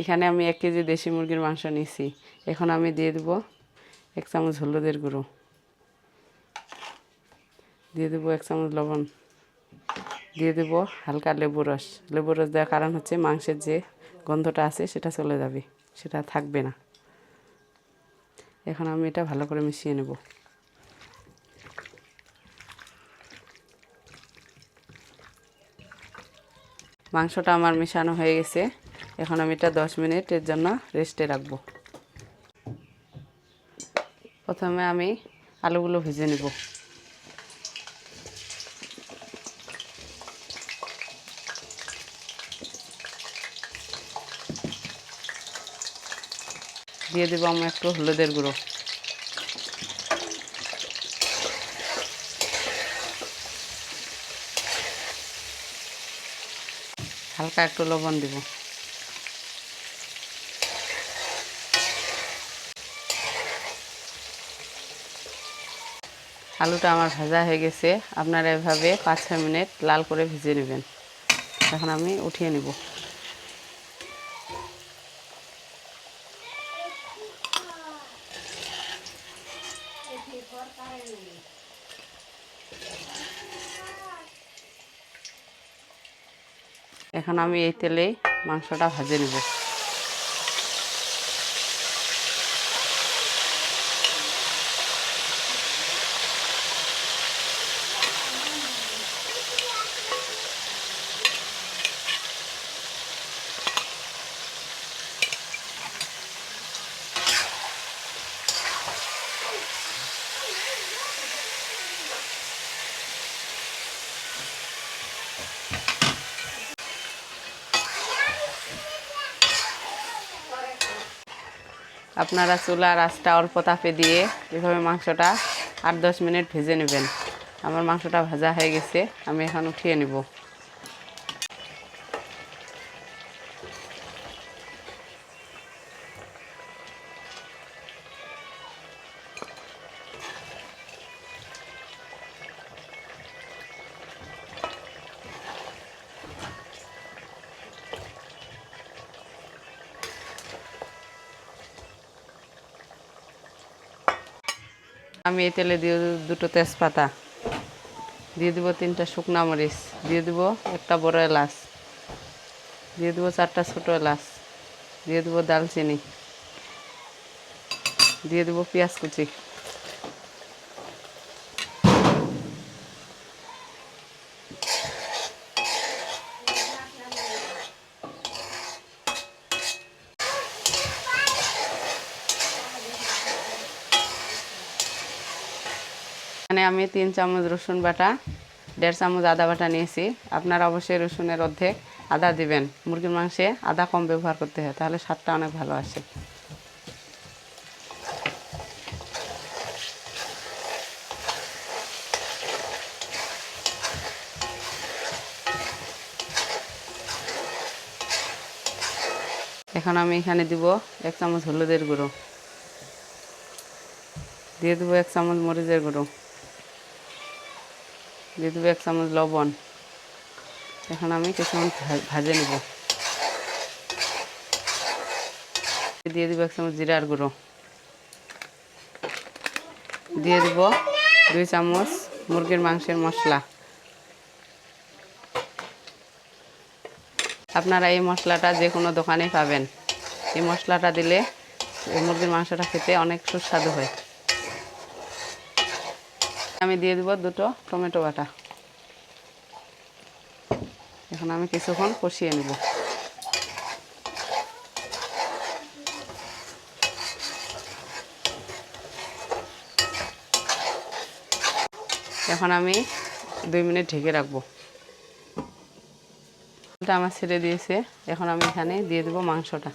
এখানে আমি 1 কেজি দেশি মুরগির মাংস নিয়েছি। এখন আমি দিয়ে দেব 1 চামচ হলুদের গুঁড়ো, দিয়ে দেব 1 চামচ লবণ, দিয়ে দেব হালকা লেবুর রস। লেবুর রস দেওয়ার কারণ হচ্ছে মাংসের যে গন্ধটা আছে সেটা চলে যাবে, সেটা থাকবে না। এখন আমি এটা ভালো করে মিশিয়ে নেব। মাংসটা আমার মেশানো হয়ে গেছে। এখন আমি এটা 10 মিনিটের জন্য রেস্টে রাখবো। প্রথমে আমি আলুগুলো ভেজে নেব। দিয়ে দেবো আমি একটু হলুদের গুঁড়ো, হালকা একটু লবণ দেব। আলুটা আমার ভাজা হয়ে গেছে। আপনারা এভাবে 5-6 মিনিট লাল করে ভেজে নেবেন। এখন আমি উঠিয়ে নেব। এখন আমি এই তেলেই মাংসটা ভেজে নেব। আপনারা চুলার আঁচটা অল্প তাপে দিয়ে এভাবে মাংসটা 8-10 মিনিট ভেজে নেবেন। আমার মাংসটা ভাজা হয়ে গেছে, আমি এখন উঠিয়ে নেব। আমি এই তেলে দিয়ে দুটো তেজপাতা, দিয়ে দেবো 3টা শুকনা মরিচ, দিয়ে দেবো একটা বড় এলাচ, দিয়ে দেবো 4টা ছোটো এলাচ, দিয়ে দেবো দালচিনি, দিয়ে দেবো পেঁয়াজ কুচি। এখানে আমি 3 চামচ রসুন বাটা, 1.5 চামচ আদা বাটা নিয়েছি। আপনারা অবশ্যই রসুনের অর্ধেক আদা দিবেন। মুরগির মাংসে আদা কম ব্যবহার করতে হয়, তাহলে স্বাদটা অনেক ভালো আসে। এখন আমি এখানে দিব 1 চামচ হলুদের গুঁড়ো, দিয়ে দেবো 1 চামচ মরিচের গুঁড়ো, দিয়ে দেবো 1 চামচ লবণ। এখন আমি কিছুক্ষণ ভাজে নেব। দিয়ে দেবো 1 চামচ জিরার গুঁড়ো, দিয়ে দেব 2 চামচ মুরগির মাংসের মশলা। আপনারা এই মশলাটা যে কোনো দোকানেই পাবেন। এই মশলাটা দিলে এই মুরগির মাংসটা খেতে অনেক সুস্বাদু হয়। আমি দিয়ে দেব 2টো টমেটো বাটা। এখন আমি কিছুক্ষণ কষিয়ে নেব। এখন আমি 2 মিনিট ঢেকে রাখবো। এটা আমার ছেড়ে দিয়েছে। এখন আমি এখানে দিয়ে দেবো মাংসটা।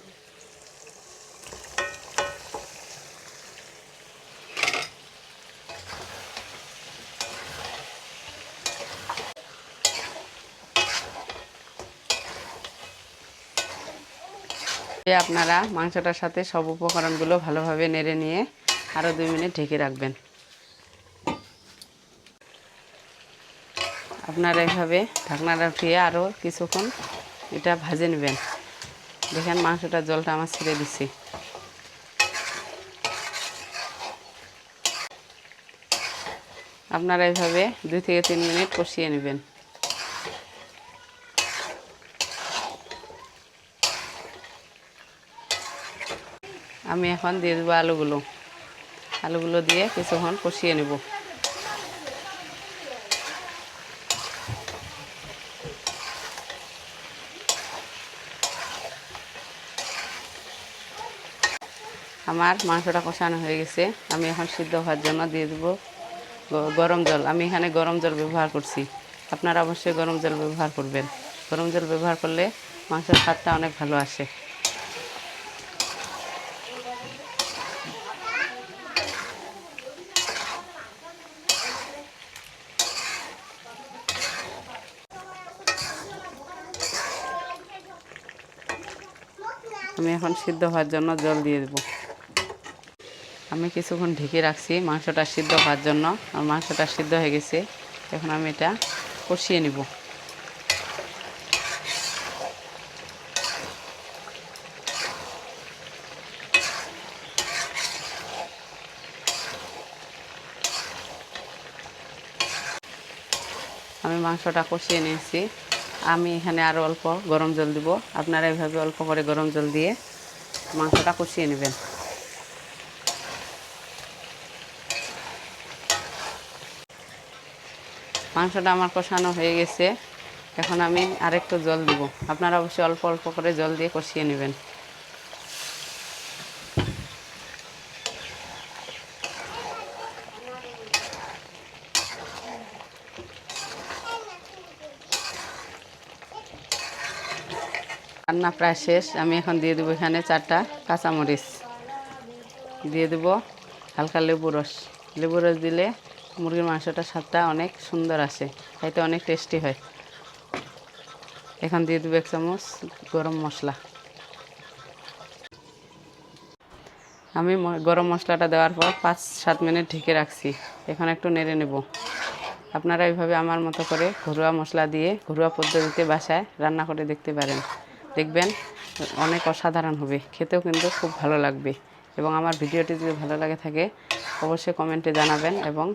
আপনারা মাংসটার সাথে সব উপকরণগুলো ভালোভাবে নেড়ে নিয়ে আরও 2 মিনিট ঢেকে রাখবেন। আপনারা এভাবে ঢাকনাটা উঠিয়ে আরও কিছুক্ষণ এটা ভেজে নেবেন। দেখেন মাংসটার জলটা আমার ছেড়ে দিছি। আপনারা এইভাবে 2 থেকে 3 মিনিট কষিয়ে নেবেন। আমি এখন দিয়ে দেবো আলুগুলো দিয়ে কিছুক্ষণ কষিয়ে নেব। আমার মাংসটা কষানো হয়ে গেছে। আমি এখন সিদ্ধ হওয়ার জন্য দিয়ে দেবো গরম জল। আমি এখানে গরম জল ব্যবহার করছি, আপনারা অবশ্যই গরম জল ব্যবহার করবেন। গরম জল ব্যবহার করলে মাংসের স্বাদটা অনেক ভালো আসে। আমি এখন সিদ্ধ হওয়ার জন্য জল দিয়ে দেবো। আমি কিছুক্ষণ ঢেকে রাখছি মাংসটা সিদ্ধ হওয়ার জন্য। আর মাংসটা সিদ্ধ হয়ে গেছে, এখন আমি এটা কষিয়ে নিব। আমি মাংসটা কষিয়ে নিয়েছি। আমি এখানে আরও অল্প গরম জল দিব। আপনারা এইভাবে অল্প করে গরম জল দিয়ে মাংসটা কষিয়ে নেবেন। মাংসটা আমার কষানো হয়ে গেছে, এখন আমি আরেকটু জল দিব। আপনারা অবশ্যই অল্প অল্প করে জল দিয়ে কষিয়ে নেবেন। রান্না প্রায় শেষ। আমি এখন দিয়ে দেবো এখানে 4টা কাঁচামরিচ, দিয়ে দেবো হালকা লেবু রস দিলে মুরগির মাংসটার স্বাদটা অনেক সুন্দর আসে, খাইতে অনেক টেস্টি হয়। এখন দিয়ে দেবো 1 চামচ গরম মশলা। আমি গরম মশলাটা দেওয়ার পর 5-7 মিনিট ঢেকে রাখছি। এখন একটু নেড়ে নেব। আপনারা এইভাবে আমার মতো করে ঘরোয়া মশলা দিয়ে ঘরোয়া পদ্ধতিতে বাসায় রান্না করে দেখতে পারেন। দেখবেন অনেক অসাধারণ হবে, খেতেও কিন্তু খুব ভালো লাগবে। এবং আমার ভিডিওটি যদি ভালো লাগে থাকে অবশ্যই কমেন্টে জানাবেন এবং